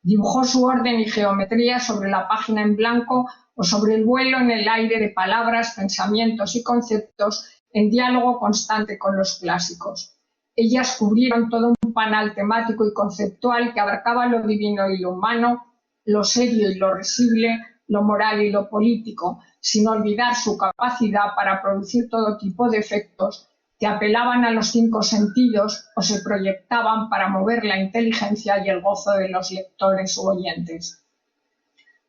Dibujó su orden y geometría sobre la página en blanco o sobre el vuelo en el aire de palabras, pensamientos y conceptos en diálogo constante con los clásicos. Ellas cubrieron todo un panal temático y conceptual que abarcaba lo divino y lo humano, lo serio y lo risible, lo moral y lo político, sin olvidar su capacidad para producir todo tipo de efectos que apelaban a los 5 sentidos o se proyectaban para mover la inteligencia y el gozo de los lectores u oyentes.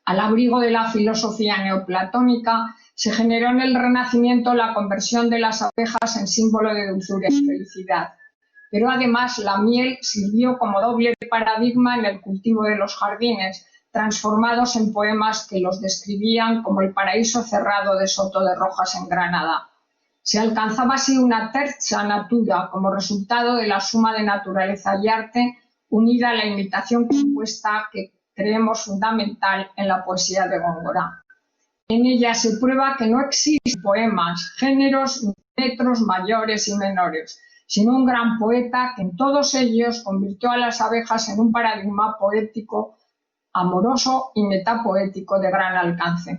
Al abrigo de la filosofía neoplatónica, se generó en el Renacimiento la conversión de las abejas en símbolo de dulzura y felicidad. Pero además la miel sirvió como doble paradigma en el cultivo de los jardines, transformados en poemas que los describían como el paraíso cerrado de Soto de Rojas en Granada. Se alcanzaba así una terza natura como resultado de la suma de naturaleza y arte unida a la imitación compuesta que creemos fundamental en la poesía de Góngora. En ella se prueba que no existen poemas, géneros ni metros mayores y menores, sino un gran poeta que en todos ellos convirtió a las abejas en un paradigma poético, amoroso y metapoético de gran alcance.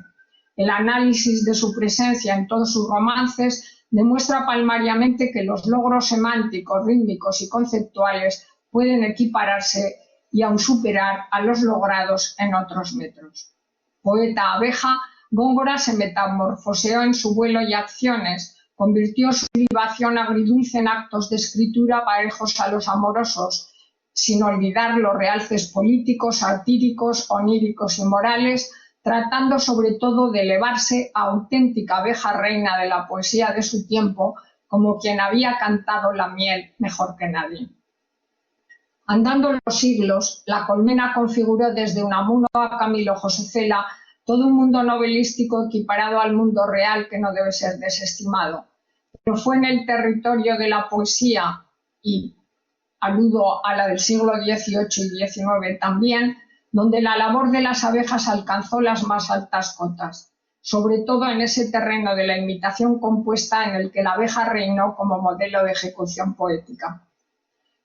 El análisis de su presencia en todos sus romances demuestra palmariamente que los logros semánticos, rítmicos y conceptuales pueden equipararse y aun superar a los logrados en otros metros. Poeta abeja, Góngora se metamorfoseó en su vuelo y acciones, convirtió su libación agridulce en actos de escritura parejos a los amorosos, sin olvidar los realces políticos, satíricos, oníricos y morales, tratando sobre todo de elevarse a auténtica abeja reina de la poesía de su tiempo, como quien había cantado la miel mejor que nadie. Andando los siglos, la colmena configuró desde Unamuno a Camilo José Cela todo un mundo novelístico equiparado al mundo real que no debe ser desestimado. Pero fue en el territorio de la poesía, y aludo a la del siglo XVIII y XIX también, donde la labor de las abejas alcanzó las más altas cotas, sobre todo en ese terreno de la imitación compuesta en el que la abeja reinó como modelo de ejecución poética.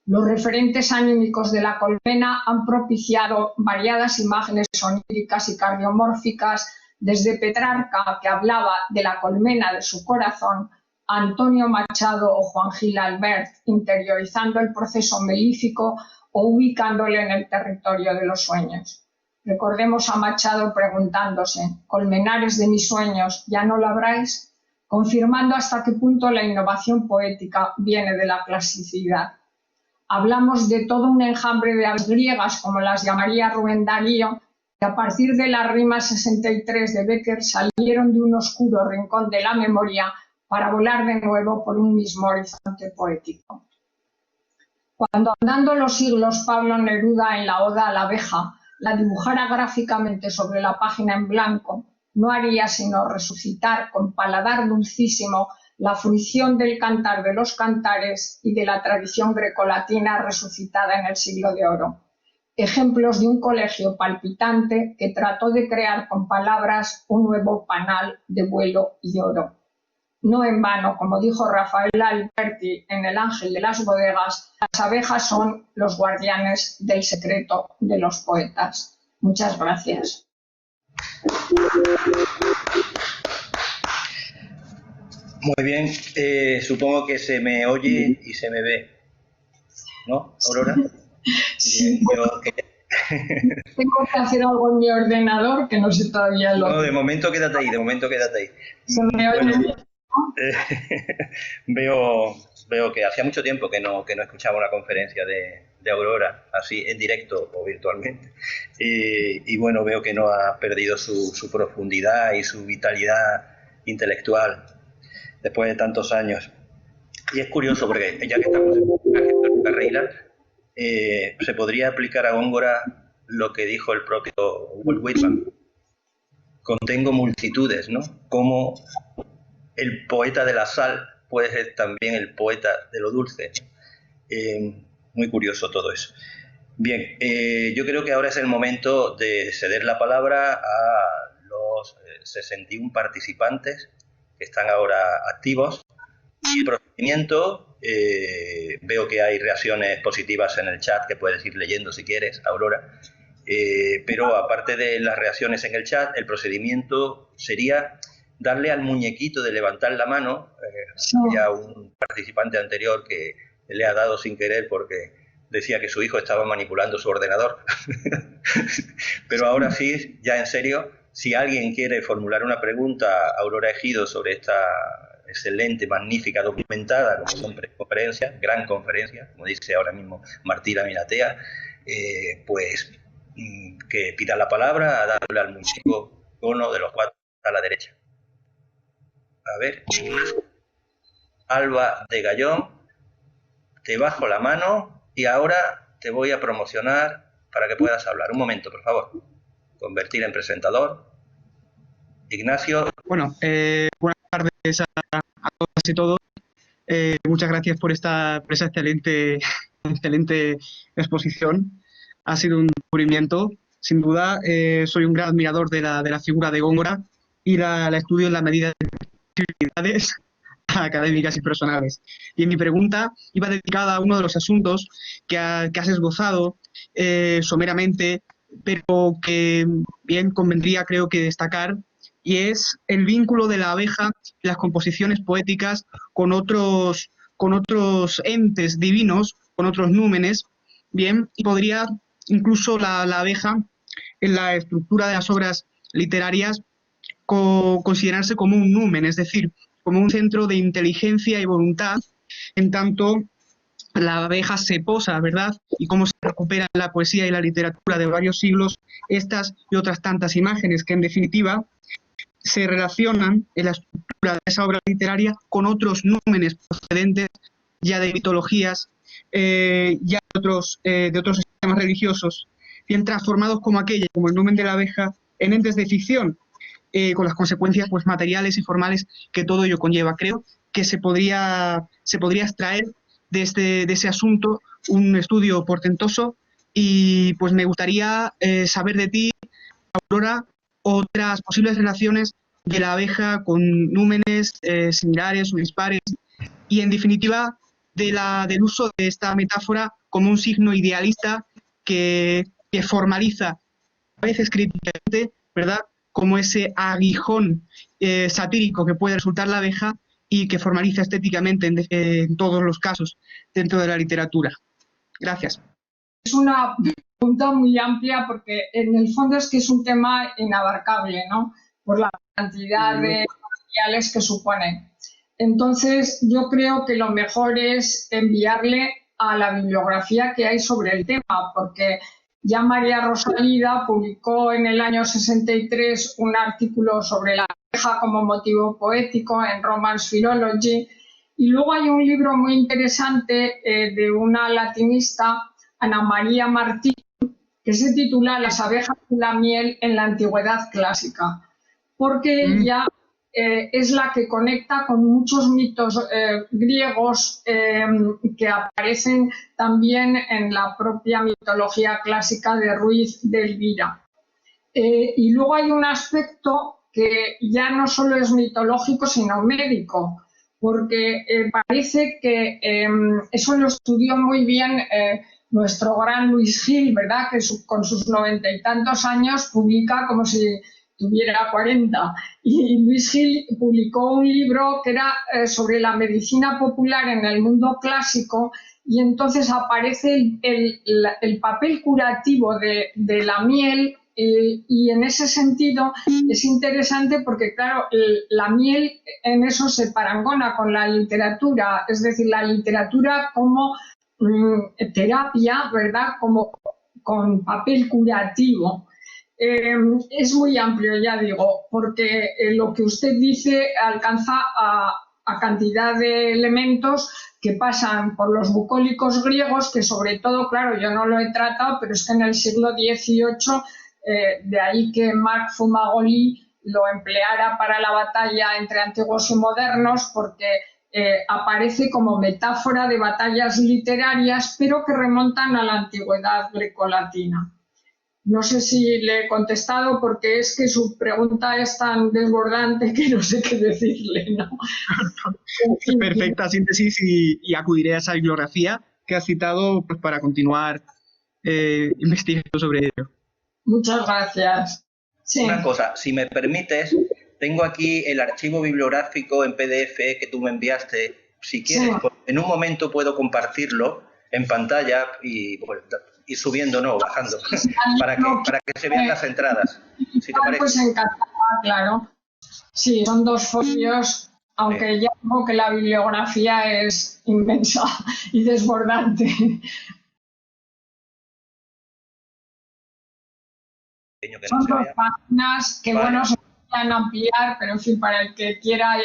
Los referentes anímicos de la colmena han propiciado variadas imágenes oníricas y cardiomórficas, desde Petrarca, que hablaba de la colmena de su corazón, a Antonio Machado o Juan Gil Albert, interiorizando el proceso melífico o ubicándole en el territorio de los sueños. Recordemos a Machado preguntándose: ¿colmenares de mis sueños ya no labráis?, confirmando hasta qué punto la innovación poética viene de la clasicidad. Hablamos de todo un enjambre de aves griegas, como las llamaría Rubén Darío, que a partir de la rima 63 de Bécquer salieron de un oscuro rincón de la memoria para volar de nuevo por un mismo horizonte poético. Cuando andando los siglos Pablo Neruda en la Oda a la abeja la dibujara gráficamente sobre la página en blanco, no haría sino resucitar con paladar dulcísimo la fruición del cantar de los cantares y de la tradición grecolatina resucitada en el siglo de oro. Ejemplos de un colegio palpitante que trató de crear con palabras un nuevo panal de vuelo y oro. No en vano, como dijo Rafael Alberti en El ángel de las bodegas, las abejas son los guardianes del secreto de los poetas. Muchas gracias. Muy bien, supongo que se me oye y se me ve, ¿no, Aurora? Sí. Bien, Tengo que hacer algo en mi ordenador que no sé todavía lo que... No, de momento quédate ahí, ¿Se me oye bien? Veo que hacía mucho tiempo que no escuchaba una conferencia de Aurora, así en directo o virtualmente. Y bueno, veo que no ha perdido su profundidad y su vitalidad intelectual después de tantos años. Y es curioso porque, ya que estamos en carrera, se podría aplicar a Góngora lo que dijo el propio Walt Whitman. Contengo multitudes, ¿no? Como el poeta de la sal puede ser también el poeta de lo dulce. Muy curioso todo eso. Bien, yo creo que ahora es el momento de ceder la palabra a los 61 participantes que están ahora activos. Y el procedimiento, veo que hay reacciones positivas en el chat que puedes ir leyendo si quieres, Aurora. Pero aparte de las reacciones en el chat, el procedimiento sería darle al muñequito de levantar la mano. Había un participante anterior que le ha dado sin querer porque decía que su hijo estaba manipulando su ordenador. Pero ahora sí, ya en serio, Si alguien quiere formular una pregunta a Aurora Ejido sobre esta excelente, magnífica, documentada, como siempre, conferencia, gran conferencia, como dice ahora mismo Martina Minatea, pues que pida la palabra, a darle al muñeco uno de los 4 a la derecha. A ver, Alba de Gallón, te bajo la mano y ahora te voy a promocionar para que puedas hablar. Un momento, por favor. Convertir en presentador. Ignacio. Bueno, buenas tardes a todas y todos. Muchas gracias por esa excelente exposición. Ha sido un descubrimiento, sin duda. Soy un gran admirador de la figura de Góngora y la estudio en la medida de actividades académicas y personales. Y en mi pregunta iba dedicada a uno de los asuntos que has esbozado someramente, pero que bien convendría, creo que, destacar, y es el vínculo de la abeja y las composiciones poéticas con otros entes divinos, con otros númenes, bien, y podría incluso la abeja en la estructura de las obras literarias considerarse como un numen, es decir, como un centro de inteligencia y voluntad, en tanto la abeja se posa, ¿verdad? Y cómo se recupera en la poesía y la literatura de varios siglos estas y otras tantas imágenes que, en definitiva, se relacionan en la estructura de esa obra literaria con otros númenes procedentes ya de mitologías, ya de otros sistemas religiosos, bien transformados como aquella, como el numen de la abeja, en entes de ficción, con las consecuencias pues materiales y formales que todo ello conlleva. Creo que se podría extraer de ese asunto un estudio portentoso y pues me gustaría saber de ti, Aurora, otras posibles relaciones de la abeja con númenes similares o dispares y, en definitiva, del uso de esta metáfora como un signo idealista que formaliza, a veces críticamente, ¿verdad?, como ese aguijón satírico que puede resultar la abeja y que formaliza estéticamente en todos los casos dentro de la literatura. Gracias. Es una pregunta muy amplia porque en el fondo es que es un tema inabarcable, ¿no?, por la cantidad de materiales que supone. Entonces, yo creo que lo mejor es enviarle a la bibliografía que hay sobre el tema, porque ya María Rosalida publicó en el año 63 un artículo sobre la abeja como motivo poético en Romance Philology, y luego hay un libro muy interesante de una latinista, Ana María Martín, que se titula Las abejas y la miel en la antigüedad clásica, porque ella es la que conecta con muchos mitos griegos que aparecen también en la propia mitología clásica de Ruiz de Elvira. Y luego hay un aspecto que ya no solo es mitológico, sino médico, porque parece que eso lo estudió muy bien nuestro gran Luis Gil, ¿verdad?, que con sus 90 y tantos años publica como si tuviera 40. Y Luis Gil publicó un libro que era sobre la medicina popular en el mundo clásico, y entonces aparece el papel curativo de la miel, y en ese sentido es interesante porque, claro, la miel en eso se parangona con la literatura, es decir, la literatura como terapia, ¿verdad?, como con papel curativo. Es muy amplio, ya digo, porque lo que usted dice alcanza a cantidad de elementos que pasan por los bucólicos griegos, que sobre todo, claro, yo no lo he tratado, pero es que en el siglo XVIII, de ahí que Marc Fumagoli lo empleara para la batalla entre antiguos y modernos, porque aparece como metáfora de batallas literarias, pero que remontan a la antigüedad grecolatina. No sé si le he contestado porque es que su pregunta es tan desbordante que no sé qué decirle, ¿no? Perfecta síntesis y acudiré a esa bibliografía que has citado pues, para continuar investigando sobre ello. Muchas gracias. Sí. Una cosa, si me permites, tengo aquí el archivo bibliográfico en PDF que tú me enviaste. Si quieres, en un momento puedo compartirlo en pantalla y pues, ir subiendo, no, bajando, para que se vean las entradas, si te parece. Pues encantada, claro. Sí, son 2 folios, aunque ya digo que la bibliografía es inmensa y desbordante. Son 2 páginas que, vale. bueno, se podrían ampliar, pero en fin, para el que quiera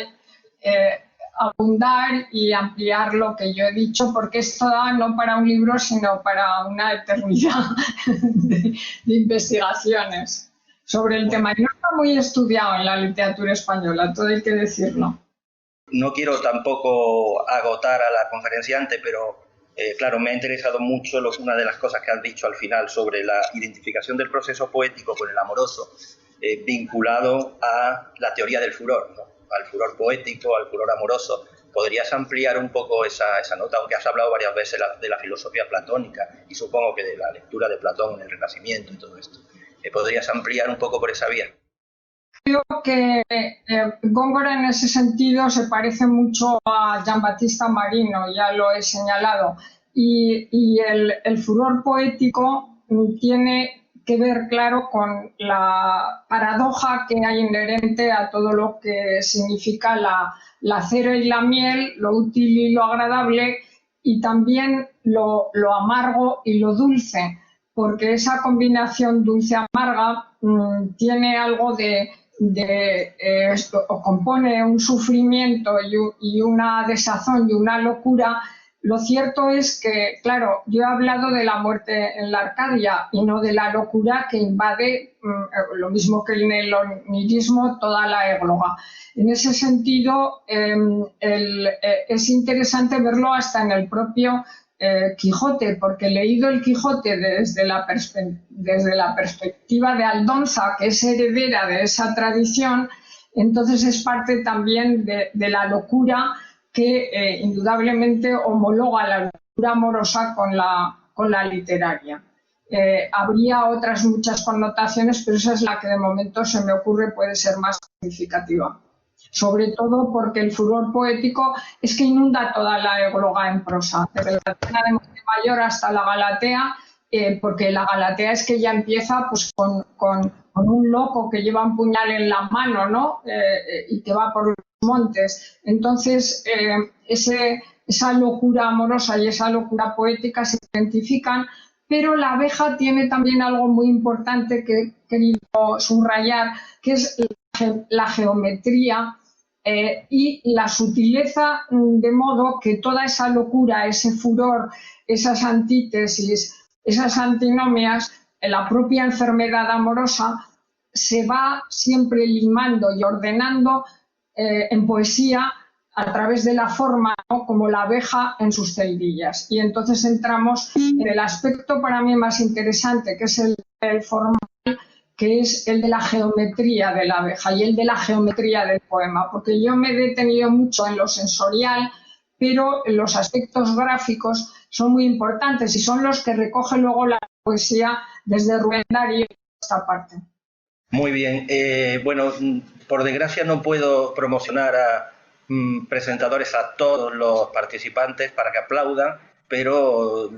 abundar y ampliar lo que yo he dicho, porque esto da no para un libro, sino para una eternidad de investigaciones sobre el tema. Y no está muy estudiado en la literatura española, todo hay que decirlo. No quiero tampoco agotar a la conferenciante, pero claro, me ha interesado mucho una de las cosas que has dicho al final sobre la identificación del proceso poético con el amoroso, vinculado a la teoría del furor, ¿no? Al furor poético, al furor amoroso. ¿Podrías ampliar un poco esa nota, aunque has hablado varias veces de la filosofía platónica y supongo que de la lectura de Platón en el Renacimiento y todo esto? ¿Podrías ampliar un poco por esa vía? Creo que Góngora en ese sentido se parece mucho a Giambattista Marino, ya lo he señalado, y el furor poético tiene que ver, claro, con la paradoja que hay inherente a todo lo que significa la cera y la miel, lo útil y lo agradable, y también lo amargo y lo dulce, porque esa combinación dulce-amarga tiene algo o compone un sufrimiento y una desazón y una locura. Lo cierto es que, claro, yo he hablado de la muerte en la Arcadia y no de la locura que invade, lo mismo que en el onirismo, toda la égloga. En ese sentido, es interesante verlo hasta en el propio Quijote, porque he leído el Quijote desde la perspectiva de Aldonza, que es heredera de esa tradición, entonces es parte también de la locura que indudablemente homologa la locura amorosa con la literaria. Habría otras muchas connotaciones, pero esa es la que de momento se me ocurre puede ser más significativa. Sobre todo porque el furor poético es que inunda toda la égloga en prosa, desde la Atenas de Montemayor hasta la Galatea, porque la Galatea es que ya empieza pues, con un loco que lleva un puñal en la mano, ¿no? Y que va por los montes. Entonces, esa locura amorosa y esa locura poética se identifican, pero la abeja tiene también algo muy importante que he querido subrayar, que es la geometría y la sutileza, de modo que toda esa locura, ese furor, esas antítesis, esas antinomias, la propia enfermedad amorosa se va siempre limando y ordenando en poesía a través de la forma, ¿no? Como la abeja en sus celdillas. Y entonces entramos en el aspecto para mí más interesante, que es el formal, que es el de la geometría de la abeja y el de la geometría del poema, porque yo me he detenido mucho en lo sensorial, pero los aspectos gráficos son muy importantes y son los que recoge luego la poesía desde Rubén Darío esta parte. Muy bien. Bueno, por desgracia no puedo promocionar a presentadores a todos los participantes para que aplaudan, pero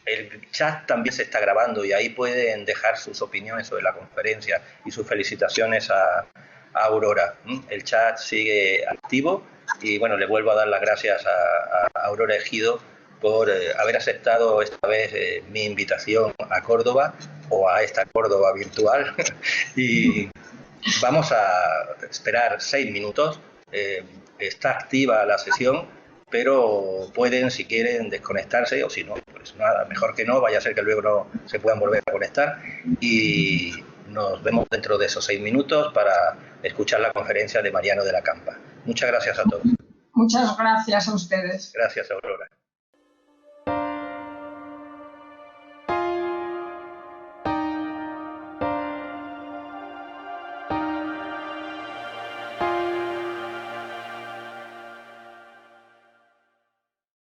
el chat también se está grabando y ahí pueden dejar sus opiniones sobre la conferencia y sus felicitaciones a Aurora. El chat sigue activo y bueno, le vuelvo a dar las gracias a Aurora Ejido por haber aceptado esta vez mi invitación a Córdoba o a esta Córdoba virtual y vamos a esperar 6 minutos. Está activa la sesión, pero pueden, si quieren, desconectarse o si no, pues nada, mejor que no, vaya a ser que luego no se puedan volver a conectar y nos vemos dentro de esos 6 minutos para escuchar la conferencia de Mariano de la Campa. Muchas gracias a todos. Muchas gracias a ustedes. Gracias, Aurora.